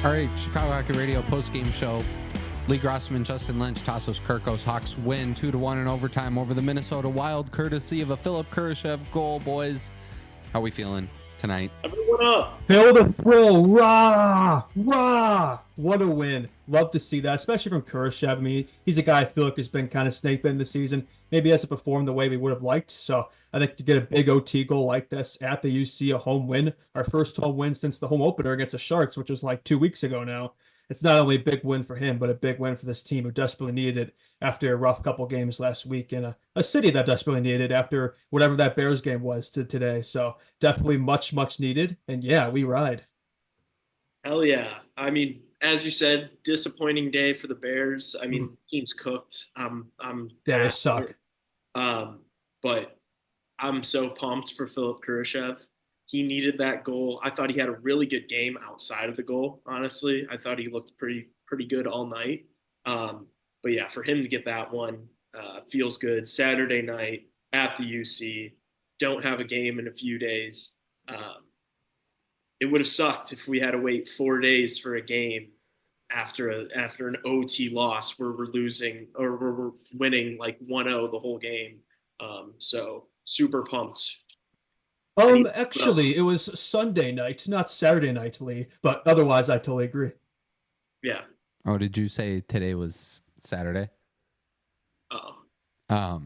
All right, Chicago Hockey Radio post-game show. Lee Grossman, Justin Lynch, Tassos, Kirkos. Hawks win 2-1 in overtime over the Minnesota Wild, courtesy of a Philip Kurashev goal, boys. How we feeling tonight? Everyone up. Feel the thrill. Rah! Rah! What a win. Love to see that, especially from Kurashev. I mean, he's a guy I feel like has been kind of snake-bitten this season. Maybe hasn't performed the way we would have liked. So I think to get a big OT goal like this at the UC, a home win, our first home win since the home opener against the Sharks, which was like 2 weeks ago now. It's not only a big win for him, but a big win for this team who desperately needed it after a rough couple games last week in a city that desperately needed it after whatever that Bears game was to today. So definitely much, much needed. And yeah, we ride. Hell yeah. I mean, as you said, disappointing day for the Bears. I mean, the team's cooked. Yeah, they suck. But I'm so pumped for Philip Kurashev. He needed that goal. I thought he had a really good game outside of the goal, honestly. I thought he looked pretty good all night. But yeah, for him to get that one feels good. Saturday night at the UC. Don't have a game in a few days. It would have sucked if we had to wait 4 days for a game after an OT loss where we're losing or we're winning like 1-0 the whole game. So super pumped. Actually, it was Sunday night, not Saturday night, Lee. But otherwise, I totally agree. Yeah. Oh, did you say today was Saturday?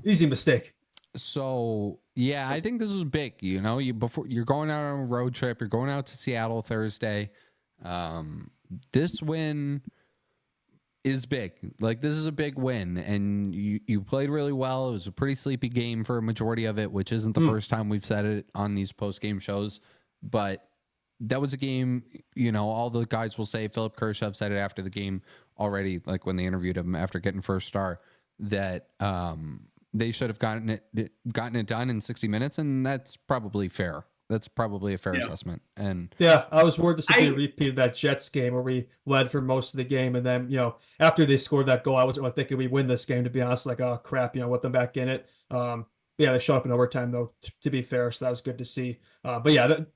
Easy mistake. So yeah, I think this was big. You know, before you're going out on a road trip, you're going out to Seattle Thursday. This win is big. Like, this is a big win, and you played really well. It was a pretty sleepy game for a majority of it, which isn't the first time we've said it on these post-game shows. But that was a game, you know, all the guys will say, Philip Kurashev said it after the game already, like when they interviewed him after getting first star, that they should have gotten it done in 60 minutes, and that's probably fair. That's probably a fair assessment. And yeah, I was worried this would be a repeat of that Jets game where we led for most of the game. And then, you know, after they scored that goal, I wasn't really thinking we win this game, to be honest. Like, oh, crap, you know, with them back in it. Yeah, they showed up in overtime, though, to be fair. So that was good to see. But yeah, to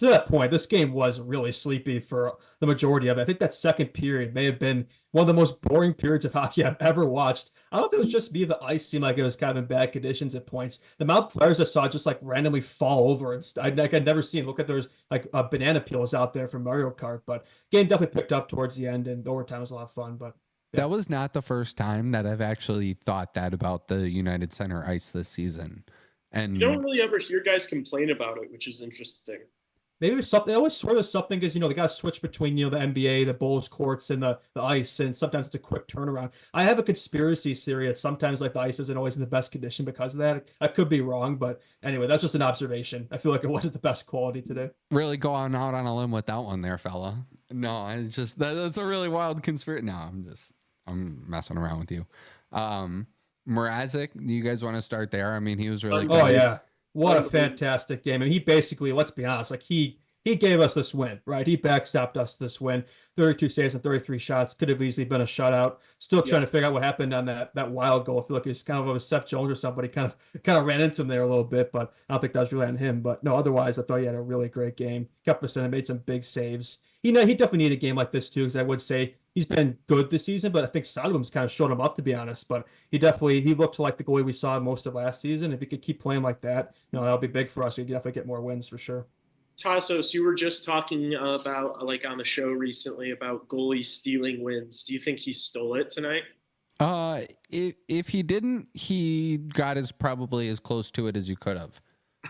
that point, this game was really sleepy for the majority of it. I think that second period may have been one of the most boring periods of hockey I've ever watched. I don't know if it was just me. The ice seemed like it was kind of in bad conditions at points. The amount of players I saw just like randomly fall over. And I'd never seen. Look at there's like banana peels out there from Mario Kart. But game definitely picked up towards the end, and overtime was a lot of fun. But yeah. That was not the first time that I've actually thought that about the United Center ice this season. And you don't really ever hear guys complain about it, which is interesting. Maybe it's something. I always swear there's something because, you know, they got to switch between, you know, the NBA, the Bulls courts, and the ice, and sometimes it's a quick turnaround. I have a conspiracy theory that sometimes like the ice isn't always in the best condition because of that. I could be wrong, but anyway, that's just an observation. I feel like it wasn't the best quality today. Really going out on a limb with that one there, fella. No, it's just that's a really wild conspiracy. No, I'm messing around with you. Mrazek, you guys want to start there? I mean, he was really good. Oh yeah. What a fantastic game. And he basically, let's be honest, like he gave us this win, right? He backstopped us this win. 32 saves and 33 shots. Could have easily been a shutout. Still trying to figure out what happened on that wild goal. I feel like it's kind of a Seth Jones or somebody kind of ran into him there a little bit, but I don't think that was really on him. But no, otherwise, I thought he had a really great game. Kept us in and made some big saves. He definitely needed a game like this too, because I would say he's been good this season, but I think Soderblom's kind of showed him up, to be honest. But he looked like the goalie we saw most of last season. If he could keep playing like that, you know, that'll be big for us. We'd definitely get more wins for sure. Tassos, you were just talking about, like, on the show recently about goalies stealing wins. Do you think he stole it tonight? If he didn't, he got probably as close to it as you could have.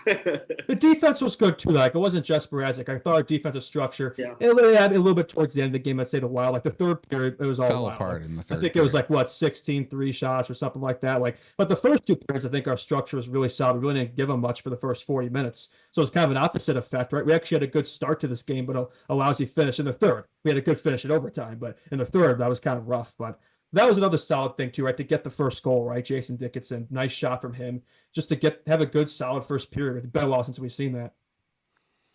The defense was good too. Like, it wasn't just Mrazek. I thought our defensive structure, it had a little bit towards the end of the game. I'd say the Wild, like the third period, it was all fell Wild. apart like, in the third. I think it was like 16 3 shots or something like that. Like, but the first two periods, I think our structure was really solid. We really didn't give them much for the first 40 minutes, so it was kind of an opposite effect, right? We actually had a good start to this game, but a lousy finish in the third. We had a good finish in overtime, but in the third, that was kind of rough. But that was another solid thing too, right? To get the first goal, right? Jason Dickinson, nice shot from him, just to have a good solid first period. It's been a while since we've seen that.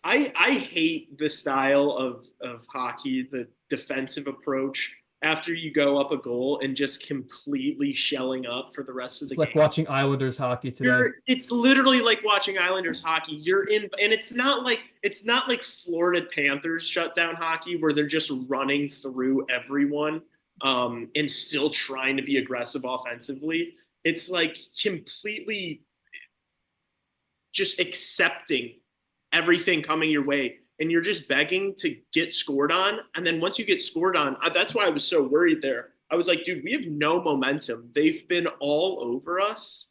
I hate the style of hockey, the defensive approach. after you go up a goal and just completely shelling up for the rest of the It's like game. watching Islanders hockey today. It's literally like watching Islanders hockey. You're in, and it's not like Florida Panthers shutdown hockey where they're just running through everyone and still trying to be aggressive offensively. It's like completely just accepting everything coming your way, and you're just begging to get scored on. And then once you get scored on, that's why I was so worried there. I was like, dude, we have no momentum. They've been all over us.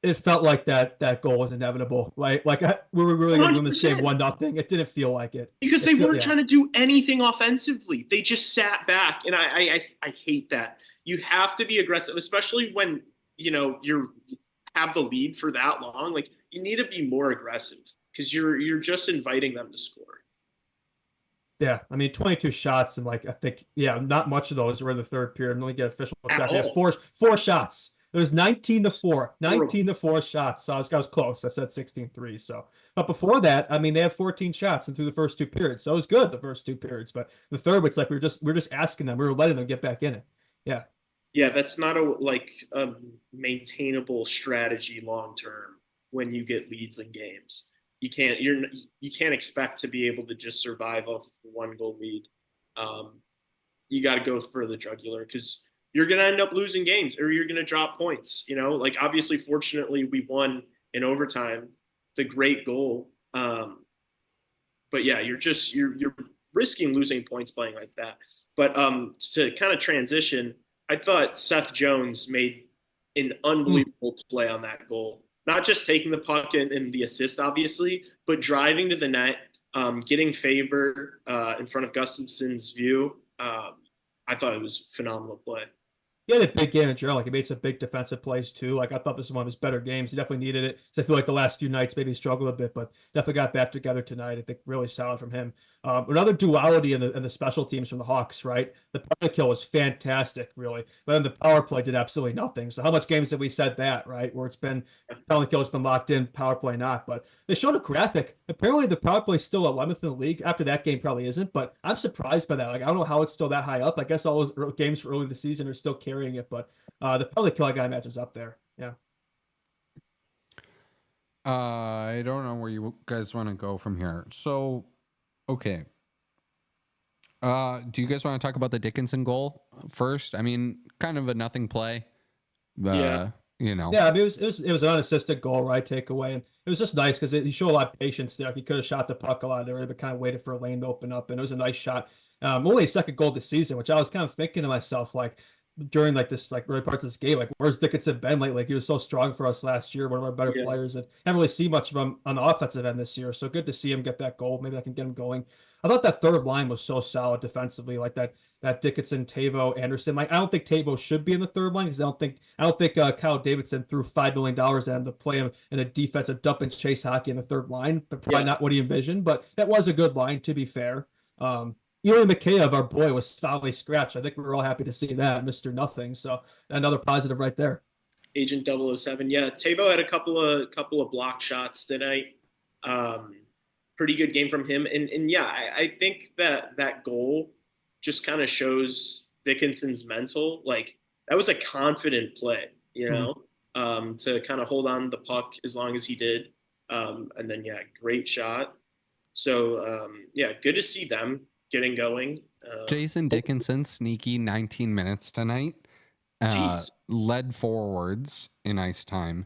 It felt like that goal was inevitable. Like we were really going to win this game 1-0. It didn't feel like it because they weren't trying to do anything offensively. They just sat back, and I hate that. You have to be aggressive, especially when you have the lead for that long. Like, you need to be more aggressive because you're just inviting them to score. Yeah, I mean, 22 shots, and like I think, not much of those were in the third period. And let me get official check. They had four shots. It was 19-4, 19-4 shots. So I was close. I said 16-3. So, but before that, I mean, they had 14 shots and through the first 2 periods. So it was good the first 2 periods. But the third, it's like we were just asking them. We were letting them get back in it. Yeah. Yeah, that's not a maintainable strategy long term when you get leads in games. You can't expect to be able to just survive off 1-goal lead. You got to go for the jugular because you're going to end up losing games or you're going to drop points. Like, obviously, fortunately, we won in overtime, the great goal. But yeah, you're risking losing points playing like that. But to kind of transition, I thought Seth Jones made an unbelievable play on that goal. Not just taking the puck and the assist, obviously, but driving to the net, getting Faber in front of Gustafson's view. I thought it was a phenomenal play. He had a big game in general. Like, he made some big defensive plays too. Like, I thought this was one of his better games. He definitely needed it. So I feel like the last few nights maybe he struggled a bit, but definitely got back together tonight. I think really solid from him. Another duality in the special teams from the Hawks, right? The penalty kill was fantastic, really, but then the power play did absolutely nothing. So how much games have we said that, right? Where it's been penalty kill has been locked in, power play not. But they showed a graphic. Apparently the power play is still 11th in the league. After that game, probably isn't, but I'm surprised by that. Like, I don't know how it's still that high up. I guess all those games for early in the season are still carrying it, but the penalty kill, I got matches up there. Yeah. I don't know where you guys want to go from here. So, okay. Do you guys want to talk about the Dickinson goal first? I mean, kind of a nothing play. Yeah, I mean, it was an unassisted goal, right? Takeaway, and it was just nice because he showed a lot of patience there. He could have shot the puck a lot there, but kind of waited for a lane to open up, and it was a nice shot. Only his second goal of the season, which I was kind of thinking to myself, like, during like this, like, early parts of this game, like, where's Dickinson been lately? Like, he was so strong for us last year, one of our better players, and haven't really seen much of him on the offensive end this year. So good to see him get that goal. Maybe I can get him going. I thought that third line was so solid defensively, like that Dickinson, Tavo, Anderson. Like, I don't think Tavo should be in the third line because I don't think Kyle Davidson threw $5 million at him to play him in a defensive dump and chase hockey in the third line, but probably not what he envisioned. But that was a good line, to be fair. Eli Mikheyev, our boy, was foully scratched. I think we were all happy to see that, Mr. Nothing. So another positive right there. Agent 007. Yeah, Tavo had a couple of block shots tonight. Pretty good game from him. And yeah, I think that goal just kind of shows Dickinson's mental. Like, that was a confident play, to kind of hold on to the puck as long as he did. And then, great shot. So, good to see them getting going. Jason Dickinson, sneaky 19 minutes tonight. Led forwards in ice time.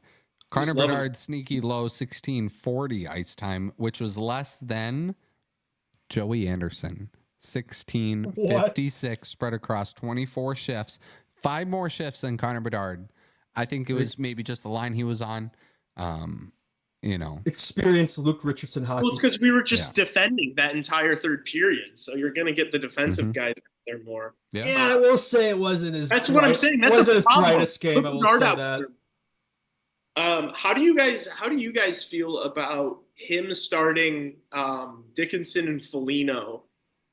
Connor Bedard, sneaky low 1640 ice time, which was less than Joey Anderson. 1656 spread across 24 shifts. 5 more shifts than Connor Bedard. I think it was maybe just the line he was on. Experienced Luke Richardson hockey. Well, because we were just defending that entire third period, so you're going to get the defensive guys out there more. Yeah, I will say it wasn't as. That's what I'm saying. That's wasn't his brightest game. I will say that. How do you guys feel about him starting Dickinson and Foligno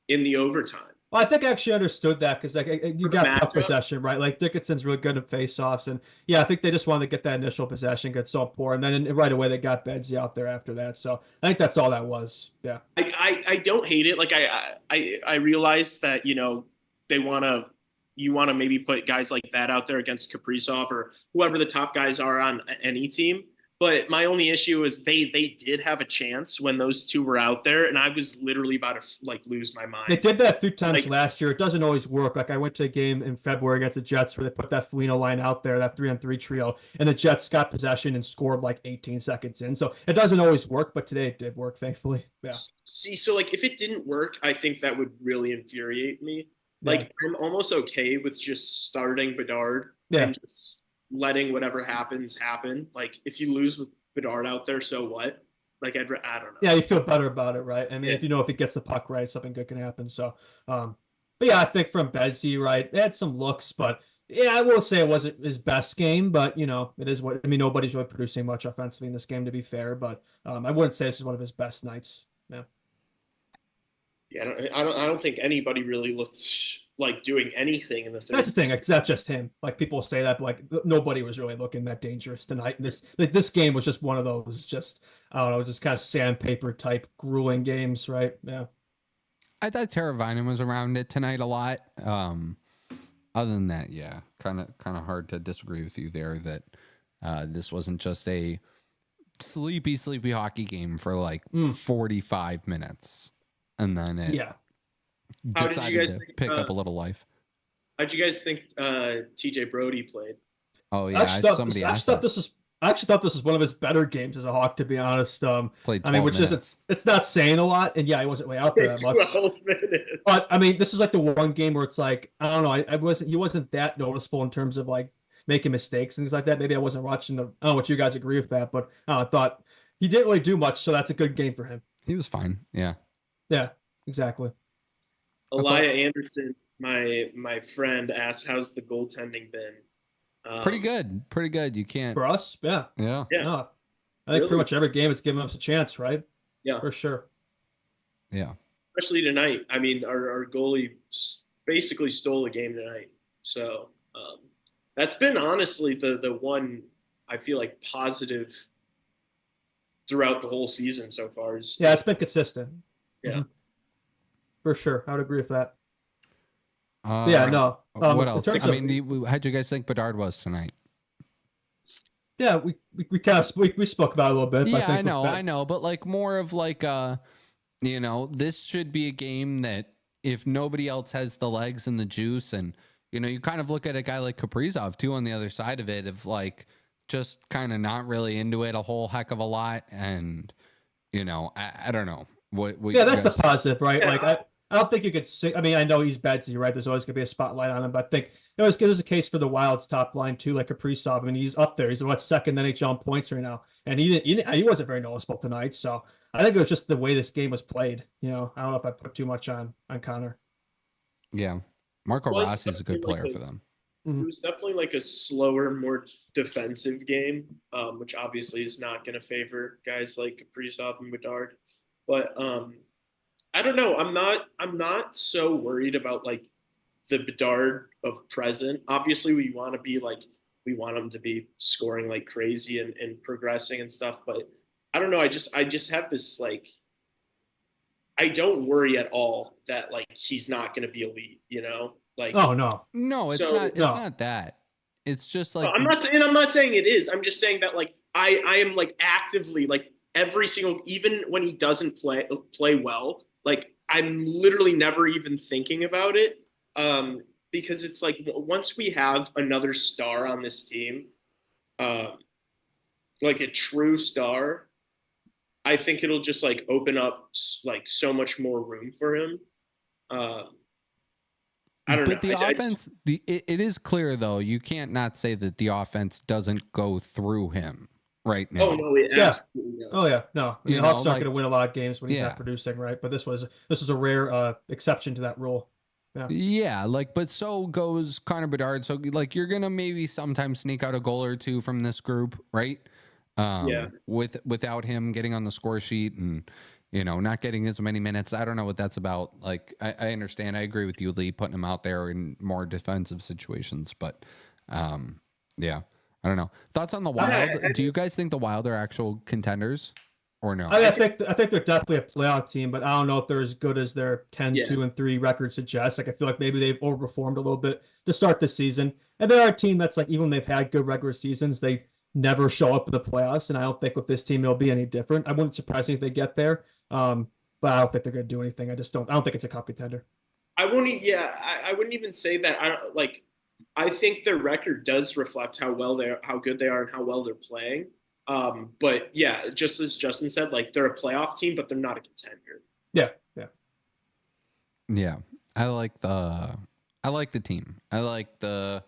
in the overtime? Well, I think I actually understood that because, like, you got puck possession, right? Like, Dickinson's really good at face-offs, and I think they just wanted to get that initial possession, get so poor, and then right away they got Bedsy out there after that. So I think that's all that was. Yeah, I don't hate it. Like, I realize that you want to maybe put guys like that out there against Kaprizov or whoever the top guys are on any team. But my only issue is they did have a chance when those two were out there, and I was literally about to like lose my mind. They did that a few times last year. It doesn't always work. Like I went to a game in February against the Jets where they put that Foligno line out there, that 3-on-3 trio, and the Jets got possession and scored like 18 seconds in. So it doesn't always work, but today it did work, thankfully. Yeah. See, so like if it didn't work, I think that would really infuriate me. Like I'm almost okay with just starting Bedard and just letting whatever happens happen. Like if you lose with Bedard out there, so what? Like I don't know. Yeah, you feel better about it, right? I mean, if you know if he gets the puck right, something good can happen. So, but yeah, I think from Bedsy, right, they had some looks, but yeah, I will say it wasn't his best game, but you know, it is what I mean. Nobody's really producing much offensively in this game, to be fair, but I wouldn't say this is one of his best nights. Yeah. Yeah, I don't think anybody really looked like doing anything in the third. That's the thing. It's not just him. Like people say that, but like nobody was really looking that dangerous tonight. And this game was just one of those, just I don't know, just kind of sandpaper type grueling games, right? Yeah. I thought Teravainen was around it tonight a lot. Other than that, yeah, kind of hard to disagree with you there that this wasn't just a sleepy hockey game for like 45 minutes. And then it decided to pick up a little life. How'd you guys think TJ Brody played? Oh yeah, I actually thought this was one of his better games as a Hawk, to be honest. Played 12 minutes. It's not saying a lot, and yeah, he wasn't way out there that much. 12 minutes. But I mean, this is like the one game where it's like I don't know, he wasn't that noticeable in terms of like making mistakes and things like that. Maybe I wasn't watching I don't know what you guys agree with that, but I thought he didn't really do much, so that's a good game for him. He was fine. Yeah. Yeah, exactly. Elia Anderson, my friend, asked, "How's the goaltending been?" Pretty good. You can't for us. Yeah. No, I think pretty much every game it's given us a chance, right? Yeah, for sure. Yeah, especially tonight. I mean, our goalie basically stole the game tonight. So that's been honestly the one I feel like positive throughout the whole season so far. It's been consistent. Yeah, for sure. I would agree with that. No. What else? I mean, how'd you guys think Bedard was tonight? Yeah, we kind of we spoke about it a little bit. Yeah, I know, but like more of like this should be a game that if nobody else has the legs and the juice, and you kind of look at a guy like Kaprizov too on the other side of it, of like just kind of not really into it a whole heck of a lot, and I don't know what that's the positive, right? Yeah. Like I don't think you could say. I mean, I know he's Bedsy, right? There's always gonna be a spotlight on him, but I think there's a case for the Wild's top line too, like Kaprizov. I mean, he's up there. He's second NHL in points right now, and he wasn't very noticeable tonight. So I think it was just the way this game was played. I don't know if I put too much on Connor. Yeah, Marco Rossi's a good player for them. It was definitely like a slower, more defensive game, which obviously is not going to favor guys like Kaprizov and Bedard. But I don't know. I'm not so worried about like the Bedard of present. Obviously, we want him to be scoring like crazy and progressing and stuff. But I don't know. I just have this like. I don't worry at all that like he's not going to be elite. Like, oh no, it's not. It's not that. It's just like I'm not saying it is. I'm just saying that like I am like actively like every single, even when he doesn't play well, like I'm literally never even thinking about it, because it's like once we have another star on this team, like a true star, I think it'll just like open up like so much more room for him. I don't know. But the offense, it is clear though. You can't not say that the offense doesn't go through him right now. Oh no, it absolutely does. Oh yeah, no. I mean, Hawks aren't going to win a lot of games when he's not producing, right? But this was a rare exception to that rule. Yeah, like, but so goes Connor Bedard. So like, you're gonna maybe sometimes sneak out a goal or two from this group, right? Without him getting on the score sheet and not getting as many minutes. I don't know what that's about. Like, I understand. I agree with you, Lee, putting him out there in more defensive situations. But, yeah, I don't know. Thoughts on the Wild? Do you guys think the Wild are actual contenders? no? I think they're definitely a playoff team, but I don't know if they're as good as their 10-2-3 record suggests. Like I feel like maybe they've overperformed a little bit to start the season. And they're a team that's like, even when they've had good regular seasons, they never show up in the playoffs. And I don't think with this team it'll be any different. I wouldn't surprise me if they get there. But I don't think they're going to do anything. I don't think it's a cup contender. I wouldn't even say that. I think their record does reflect how good they are, and how well they're playing. But yeah, just as Justin said, like they're a playoff team, but they're not a contender. Yeah. I like the team. I like the,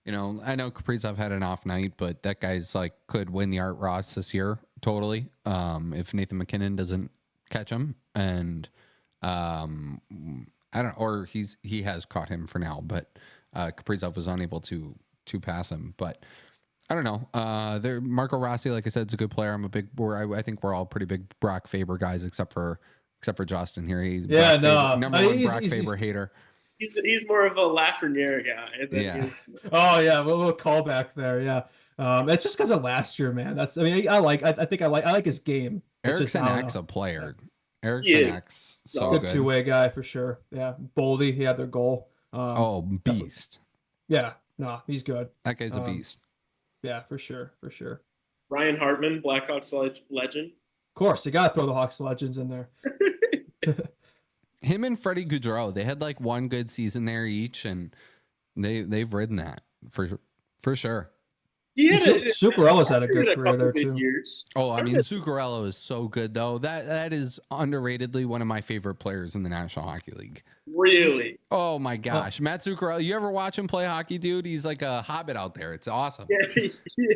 I know Kaprizov had an off night, but that guy's like could win the Art Ross this year totally. If Nathan McKinnon doesn't catch him, and I don't, or he has caught him for now, but Kaprizov was unable to pass him. But I don't know. Marco Rossi, like I said, is a good player. I think we're all pretty big Brock Faber guys, except for Justin here. He's number one Brock Faber hater. He's more of a Lafreniere guy. Yeah. Oh yeah, a little callback there. Yeah. It's just because of last year, man. I like his game. Erickson X a player. Erickson X, so good. Two-way guy for sure. Yeah. Boldy, he had their goal. Beast. Yeah. No, he's good. That guy's a beast. Yeah, for sure. Ryan Hartman, Blackhawks legend. Of course, you got to throw the Hawks legends in there. Him and Freddie Gaudreau, they had like one good season there each, and they've ridden that for sure. Zuccarello's had a good career there too. Years. Oh, I mean, Zuccarello is so good though. That is underratedly one of my favorite players in the National Hockey League. Really? Oh my gosh, Matt Zuccarello! You ever watch him play hockey, dude? He's like a hobbit out there. It's awesome. Yeah, he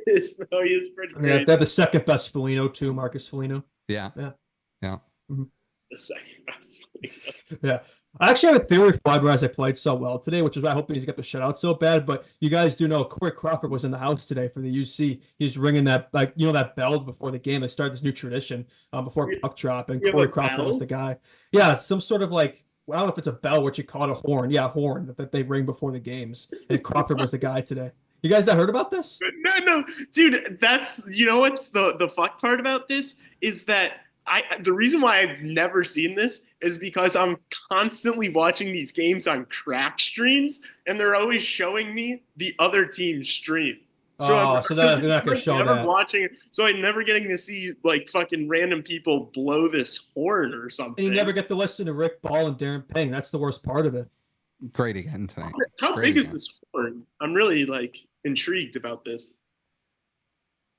is. No, he is pretty great. Yeah, they have the second best Foligno too, Marcus Foligno. Yeah. Mm-hmm. The second best Foligno. Yeah. I actually have a theory for why Braz played so well today, which is why I hope he's got the shutout so bad. But you guys do know Corey Crawford was in the house today for the UC. He's ringing that that bell before the game. They started this new tradition before puck drop, and Corey Crawford was the guy. Yeah, it's some sort of like, I don't know if it's a bell, what you call it, a horn. Yeah, a horn that they ring before the games. And Crawford was the guy today. You guys not heard about this? No, dude. That's what's the fuck part about this is that the reason why I've never seen this is because I'm constantly watching these games on crack streams, and they're always showing me the other team's stream. So they're not going to show that. Watching it, so I'm never getting to see like fucking random people blow this horn or something. And you never get to listen to Rick Ball and Darren Payne. That's the worst part of it. Great again tonight. How big is this horn? I'm really like intrigued about this.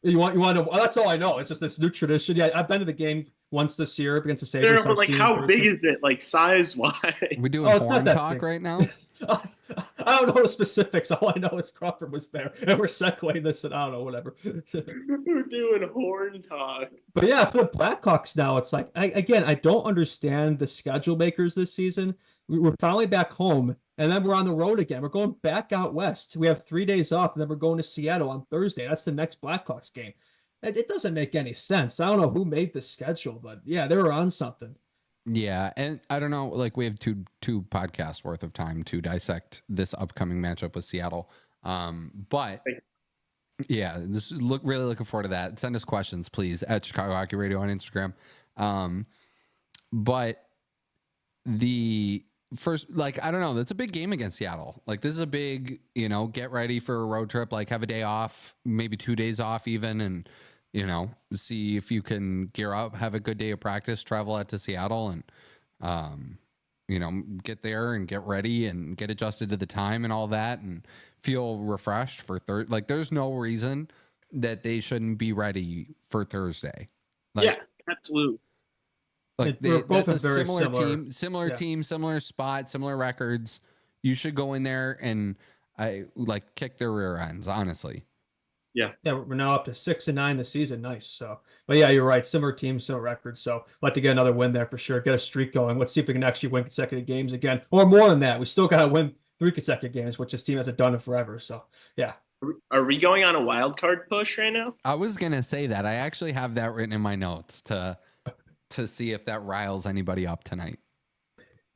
You want to know? Well, that's all I know. It's just this new tradition. Yeah, I've been to the game once this year against the Sabres. But like, how big is it, like size wise? We doing horn talk big right now? I don't know the specifics. All I know is Crawford was there, and we're segueing this, and I don't know, whatever. We're doing horn talk. But yeah, for the Blackhawks now, it's like I don't understand the schedule makers this season. We're finally back home, and then we're on the road again. We're going back out west. We have 3 days off, and then we're going to Seattle on Thursday. That's the next Blackhawks game. It doesn't make any sense. I don't know who made the schedule, but yeah, they were on something. Yeah, and I don't know, like we have two podcasts worth of time to dissect this upcoming matchup with Seattle. But yeah, really looking forward to that. Send us questions, please, at Chicago Hockey Radio on Instagram. But the first, like, I don't know, that's a big game against Seattle. Like, this is a big, get ready for a road trip, like have a day off, maybe 2 days off even, and see if you can gear up, have a good day of practice, travel out to Seattle, and, get there and get ready and get adjusted to the time and all that and feel refreshed for Like, there's no reason that they shouldn't be ready for Thursday. Like, yeah, absolutely. Like, that's a similar team, similar spot, similar records. You should go in there and kick their rear ends, honestly. Yeah, we're now up to 6-9 this season. Nice. So, but yeah, you're right. Similar teams, similar records. So, like to get another win there for sure. Get a streak going. Let's see if we can actually win consecutive games again, or more than that. We still got to win 3 consecutive games, which this team hasn't done in forever. So, yeah. Are we going on a wild card push right now? I was gonna say that. I actually have that written in my notes to see if that riles anybody up tonight.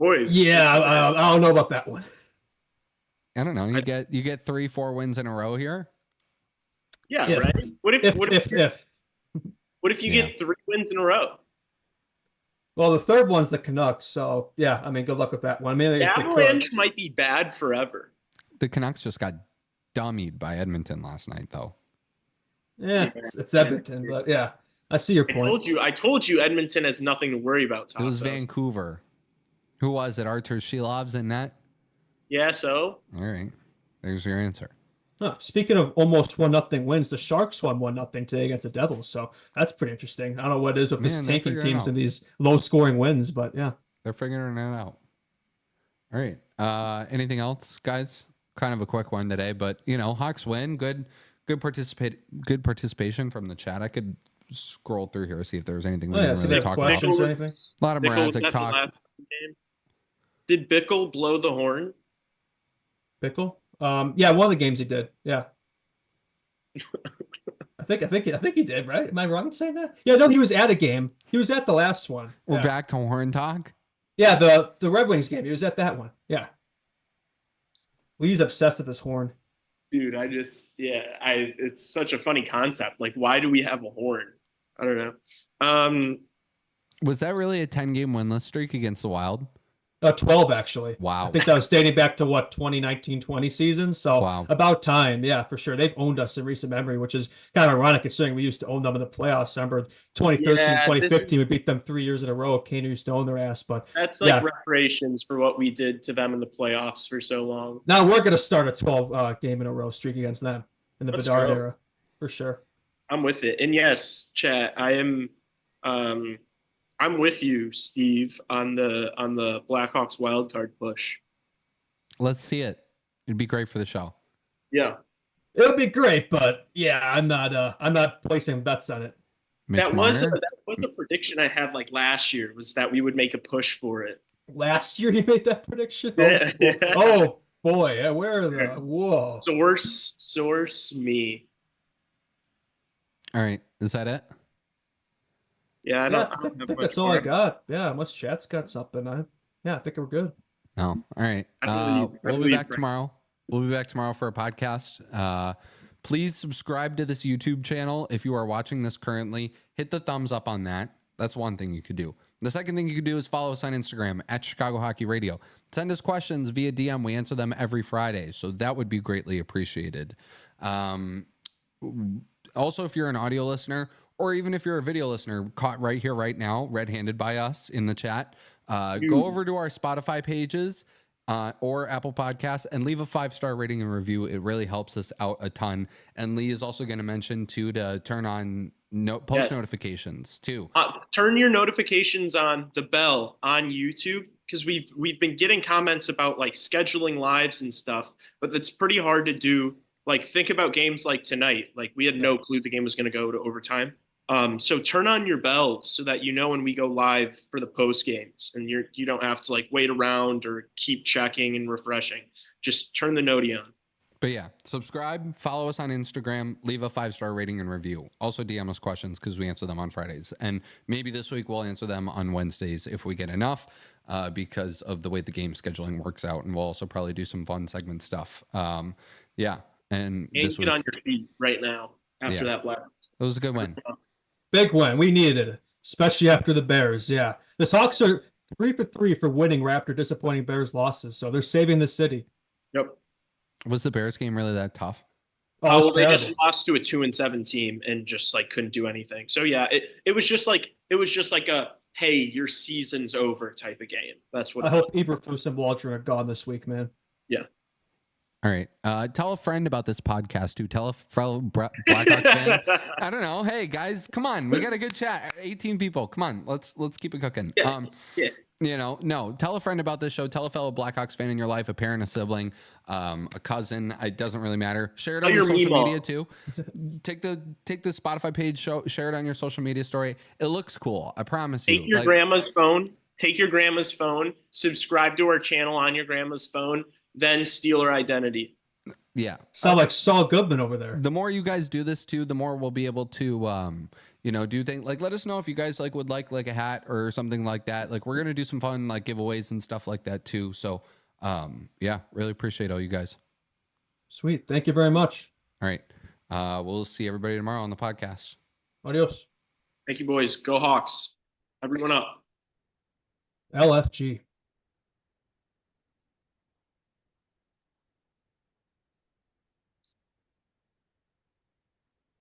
Boys. Yeah, I don't know about that one. I don't know. You get 3-4 wins in a row here. Yeah, right. What if What if you Yeah. get 3 wins in a row? Well, the third one's the Canucks, so yeah, I mean, good luck with that one. I mean, The they could. Avalanche might be bad forever. The Canucks just got dummied by Edmonton last night, though. Yeah, it's Edmonton, but yeah, I see your point. I told you Edmonton has nothing to worry about, Tassos. It was Vancouver. Who was it? Artur Shilov's in net? Yeah, so? All right. There's your answer. Oh, speaking of almost 1-0 wins, the Sharks won 1-0 today against the Devils, so that's pretty interesting. I don't know what it is with this tanking teams and these low-scoring wins, but yeah. They're figuring it out. All right. Anything else, guys? Kind of a quick one today, but Hawks win. Good participation from the chat. I could scroll through here, see if there's anything we didn't really talk about. Or anything? A lot of Mrazek talk. Did Bickle blow the horn? Bickle? Yeah, one of the games he did. Yeah. I think he did, right? Am I wrong in saying that? Yeah, no, he was at a game. He was at the last one. We're back to horn talk. Yeah, the Red Wings game. He was at that one. Yeah. Lee's obsessed with this horn. Dude, it's such a funny concept. Like, why do we have a horn? I don't know. Was that really a 10-game winless streak against the Wild? 12, actually. Wow. I think that was dating back to 2019-20 season. So About time. Yeah, for sure. They've owned us in recent memory, which is kind of ironic considering we used to own them in the playoffs. Remember 2013-2015, we beat them 3 years in a row. Kane used to own their ass, but that's like reparations for what we did to them in the playoffs for so long. Now we're going to start a 12 game in a row streak against them in the Bedard era, for sure. I'm with it. And yes, chat, I'm with you, Steve, on the Blackhawks wildcard push. Let's see it. It'd be great for the show. Yeah, it would be great, but yeah, I'm not placing bets on it. That was a prediction I had like last year. Was that we would make a push for it? Last year you made that prediction? Oh boy, where are the whoa? Source me. All right, is that it? Yeah, I think that's all I got. Yeah, unless chat's got something. I think we're good. No, all right. We'll be back tomorrow. We'll be back tomorrow for a podcast. Please subscribe to this YouTube channel if you are watching this currently. Hit the thumbs up on that. That's one thing you could do. The second thing you could do is follow us on Instagram at Chicago Hockey Radio. Send us questions via DM. We answer them every Friday, so that would be greatly appreciated. Also, if you're an audio listener, or even if you're a video listener caught right here, right now, red-handed by us in the chat, go over to our Spotify pages or Apple Podcasts and leave a 5-star rating and review. It really helps us out a ton. And Lee is also going to mention, too, to turn on post notifications, too. Turn your notifications on, the bell on YouTube, because we've been getting comments about, like, scheduling lives and stuff, but that's pretty hard to do. Like, think about games like tonight. Like, we had no clue the game was going to go to overtime. So turn on your bell so that you know when we go live for the post games, and you don't have to like wait around or keep checking and refreshing. Just turn the noti on. But yeah, subscribe, follow us on Instagram, leave a 5-star rating and review. Also DM us questions because we answer them on Fridays, and maybe this week we'll answer them on Wednesdays if we get enough, because of the way the game scheduling works out, and we'll also probably do some fun segment stuff. Yeah, and this get on your feet right now after that black. It was a good win. Big win. We needed it, especially after the Bears. Yeah. The Hawks are 3 for 3 for winning after disappointing Bears losses. So they're saving the city. Yep. Was the Bears game really that tough? Oh, they just lost to a 2-7 team and just like couldn't do anything. So yeah, it was just like a hey, your season's over type of game. That's what I hope Eberflus and Waldron are gone this week, man. Yeah. All right. Tell a friend about this podcast, too. Tell a fellow Blackhawks fan. I don't know. Hey, guys, come on. We got a good chat. 18 people. Come on. Let's keep it cooking. Yeah. Tell a friend about this show. Tell a fellow Blackhawks fan in your life, a parent, a sibling, a cousin. It doesn't really matter. Share it on your social media, too. Take the Spotify page, share it on your social media story. It looks cool. I promise you. Take your grandma's phone. Take your grandma's phone. Subscribe to our channel on your grandma's phone. Then steal her identity. Yeah. Sound like Saul Goodman over there. The more you guys do this too, the more we'll be able to, do things like, let us know if you guys would like a hat or something like that. Like, we're going to do some fun, giveaways and stuff like that too. So, really appreciate all you guys. Sweet. Thank you very much. All right. We'll see everybody tomorrow on the podcast. Adios. Thank you, boys. Go Hawks. Everyone up. LFG.